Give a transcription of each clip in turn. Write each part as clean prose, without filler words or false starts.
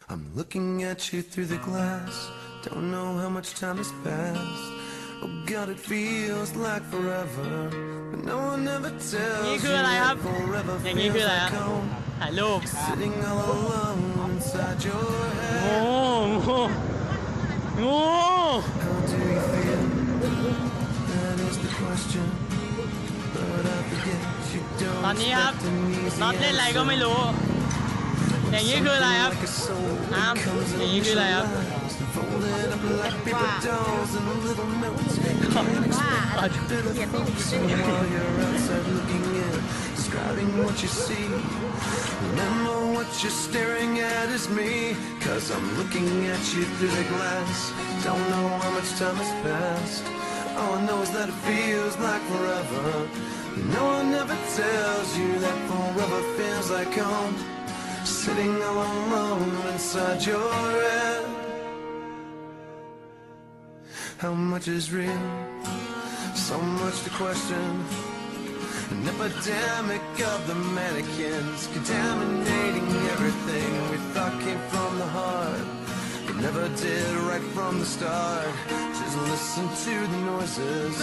I'm looking at you through the glass. Don't know how much time has passed. Oh God, it feels like forever, but no one ever นี่ tells คือ you อะไรครั that บ forever อย่างนี้ feels คืออะไรครับ like home. ถ่ายรูป Sitting all alone inside your งู head. งู How do you feel? That is the question. But I forget you ตอน don't นี้ครับ expect an easy น็อตเล่นอะไรก็ answer. ไม่รู้ อย่างนี้คืออะไรครับ Like a soul น้ำ that comes อย่างนี้คืออะไรครับ initialized, folded up like paper dolls and little notes. You can't expect a bit of focusing while you're outside looking in, describing what you see. Remember what you're staring at is me, 'cause I'm looking at you through the glass. Don't know how much time has passed. All I know is that it feels like forever. No one ever tells you that forever feels like home. Sitting all alone inside your head. How much is real? So much to question. An epidemic of the mannequins, contaminating everything we thought came from the heart. It never did right from the start. Just listen to the noises.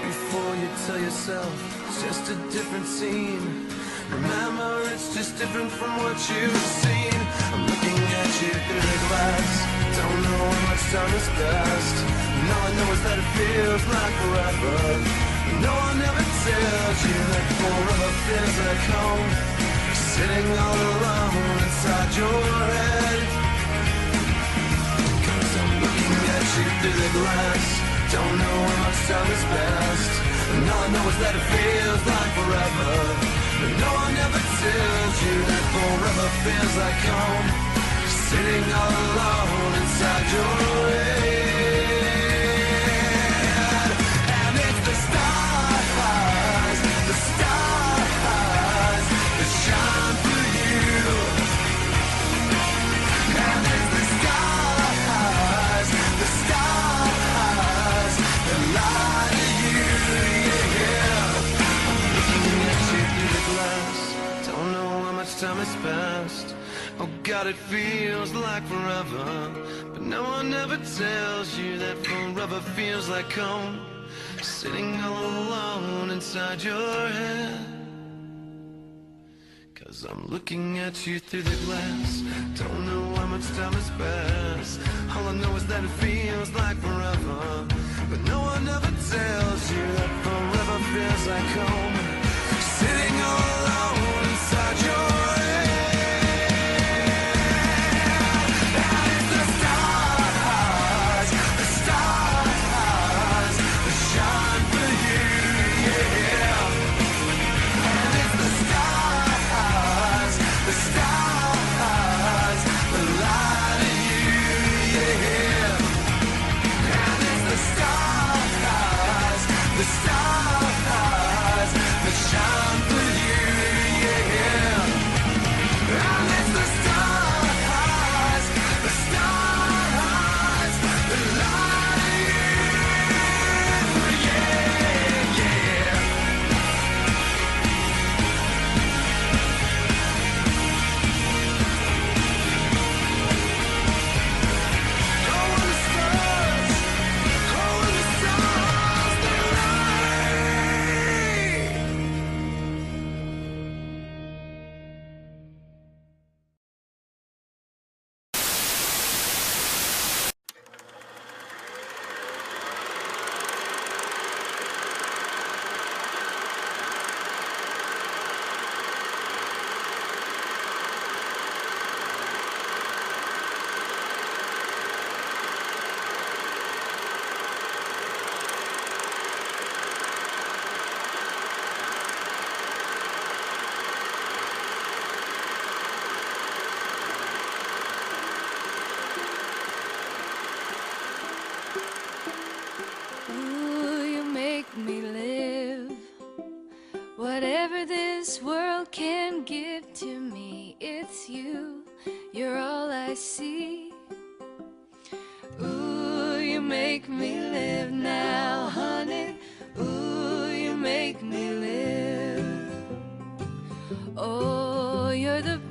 Before you tell yourself it's just a different scene. Remember, it's just different from what you've seen. I'm looking at you through the glass. Don't know how much time has passed. And all I know is that it feels like forever. No one ever tells you that forever feels like home. Sitting all alone inside your head. 'Cause I'm looking at you through the glass. Don't know how much time has passed. And all I know is that it feels like forever. But no one ever tells you that forever feels like home. Sitting all alone inside your head. And it's the stars that shine for you. And it's the stars that lie to you, yeah. I'm looking at you through the glass. Don't know how much time has passed. Oh God, it feels like forever, but no one ever tells you that forever feels like home. Sitting all alone inside your head. 'Cause I'm looking at you through the glass. Don't know how much time has passed. All I know is that it feels like forever, but no one ever tells you that forever feels like home. Sitting all alone inside your head. And it's the stars that shine for you, yeah. And it's the stars that lie to you, yeah. And it's the stars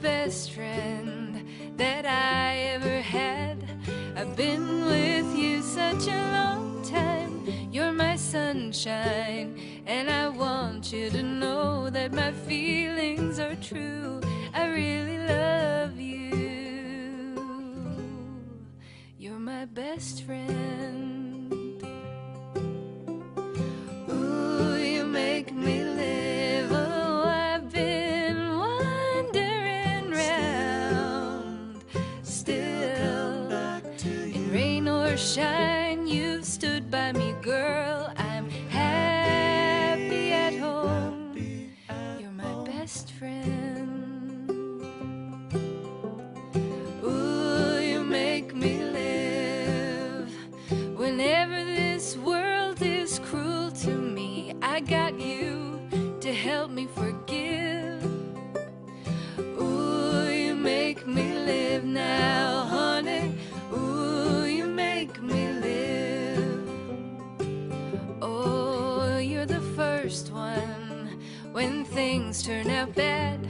best friend that I ever had. I've been with you such a long time. You're my sunshine, and I want you to know that my feelings are true. I really love you. You're my best friend. Ooh, you make me live. Oh, I've been wandering round. Still, in rain or shine, you've stood by me, girl. I'm happy at home. You're my best friend. Ooh, you make me live. Whenever this world is cruel to me, I got you to help me forgive. Ooh, you make me live now, honey. Ooh, you make me live. Oh, you're the first one when things turn out bad.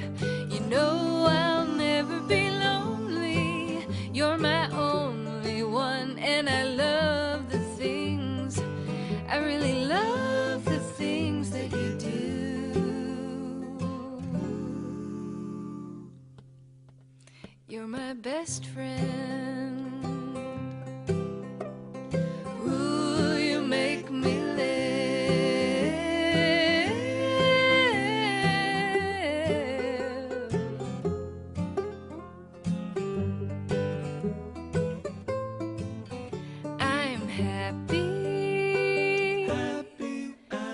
You know I'll never be lonely. You're my only one, and I love the things, I really love the things that you do. You're my best friend. Ooh, you make me live. I'm happy.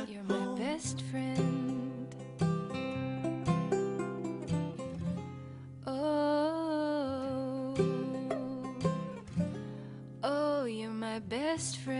You're my best friend. Oh, oh, you're my best friend.